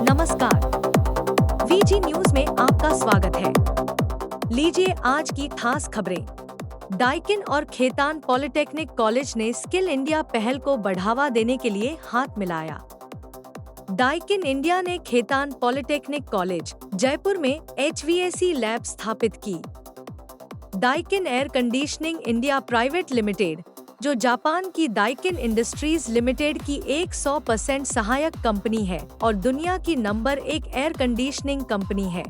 नमस्कार, V G news में आपका स्वागत है। लीजिए आज की खास खबरें। डाइकिन और खेतान पॉलिटेक्निक कॉलेज ने स्किल इंडिया पहल को बढ़ावा देने के लिए हाथ मिलाया। डाइकिन इंडिया ने खेतान पॉलिटेक्निक कॉलेज, जयपुर में HVAC लैब स्थापित की। Daikin air conditioning India private limited, जो जापान की डाइकिन इंडस्ट्रीज लिमिटेड की 100% सहायक कंपनी है और दुनिया की नंबर 1 एयर कंडीशनिंग कंपनी है,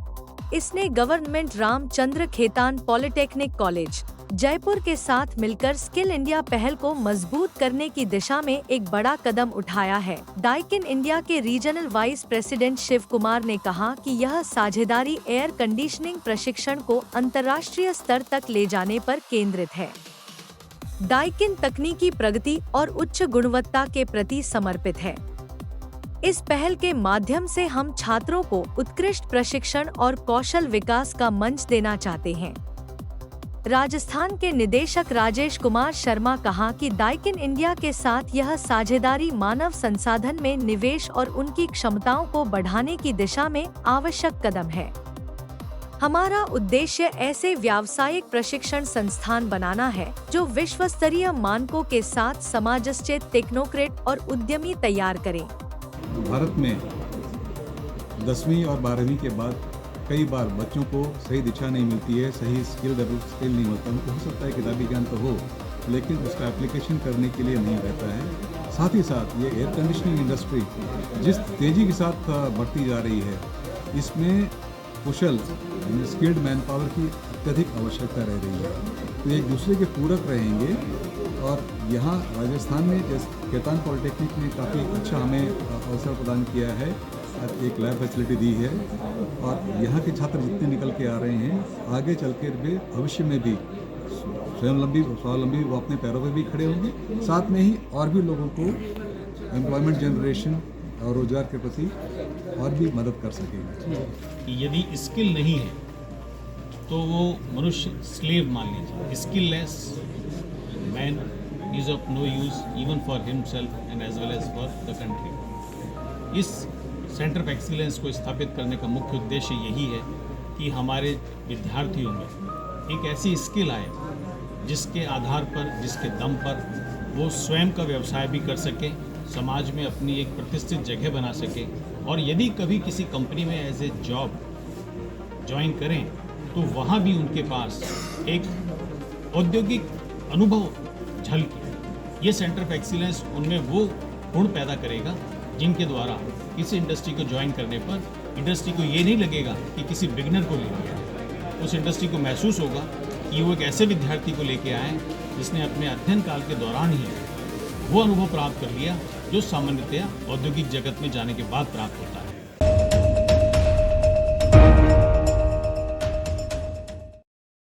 इसने government Ramchandra Khetan polytechnic college, Jaipur के साथ मिलकर स्किल इंडिया पहल को मजबूत करने की दिशा में एक बड़ा कदम उठाया है। डाइकिन इंडिया के regional vice president Shiv Kumar ने कहा कि यह साझेदारी एयर कंडीशनिंग प्रशिक्षण को अंतर्राष्ट्रीय स्तर तक ले जाने पर केंद्रित है। डाइकिन तकनीकी प्रगति और उच्च गुणवत्ता के प्रति समर्पित है। इस पहल के माध्यम से हम छात्रों को उत्कृष्ट प्रशिक्षण और कौशल विकास का मंच देना चाहते हैं। राजस्थान के निदेशक राजेश कुमार शर्मा कहा कि डाइकिन इंडिया के साथ यह साझेदारी मानव संसाधन में निवेश और उनकी क्षमताओं को बढ़ाने की दिशा में आवश्यक कदम है। हमारा उद्देश्य ऐसे व्यावसायिक प्रशिक्षण संस्थान बनाना है जो विश्व स्तरीय मानकों के साथ समाजस्चेत टेक्नोक्रेट और उद्यमी तैयार करें। भारत में 10वीं और 12वीं के बाद कई बार बच्चों को सही दिशा नहीं मिलती है, सही स्किल नहीं मिलता। हो सकता है किताबी ज्ञान तो हो, लेकिन उसका एप्लीकेशन करने के लिए नहीं रहता है। साथ ही साथ ये एयर कंडीशनिंग इंडस्ट्री जिस तेज़ी के साथ बढ़ती जा रही है, इसमें कुशल स्किल्ड मैन पावर की अत्यधिक आवश्यकता रह रही है। तो एक दूसरे के पूरक रहेंगे और यहाँ राजस्थान में जैसे खेतान पॉलिटेक्निक ने काफ़ी अच्छा हमें अवसर प्रदान किया है, एक लैब फैसिलिटी दी है और यहाँ के छात्र जितने निकल के आ रहे हैं, आगे चल के वे भविष्य में भी स्वावलंबी वो अपने पैरों पर भी खड़े होंगे। साथ में ही और भी लोगों को एम्प्लॉयमेंट जनरेशन और रोजगार के प्रति और भी मदद कर सकेंगे। यदि स्किल नहीं है तो वो मनुष्य स्लेव मान लीजिए। Skilless man is of no use even for himself and as well as for the country. इस सेंटर ऑफ एक्सीलेंस को स्थापित करने का मुख्य उद्देश्य यही है कि हमारे विद्यार्थियों में एक ऐसी स्किल आए जिसके आधार पर, जिसके दम पर वो स्वयं का व्यवसाय भी कर सके, समाज में अपनी एक प्रतिष्ठित जगह बना सके और यदि कभी किसी कंपनी में एज ए जॉब ज्वाइन करें तो वहाँ भी उनके पास एक औद्योगिक अनुभव झलके। ये सेंटर ऑफ एक्सीलेंस उनमें वो गुण पैदा करेगा जिनके द्वारा किसी इंडस्ट्री को ज्वाइन करने पर इंडस्ट्री को ये नहीं लगेगा कि किसी बिगनर को ले लिया। उस इंडस्ट्री को महसूस होगा कि वो एक ऐसे विद्यार्थी को लेके आए जिसने अपने अध्ययन काल के दौरान ही वो अनुभव प्राप्त कर लिया जो सामान्यतया औद्योगिक जगत में जाने के बाद प्राप्त होता है।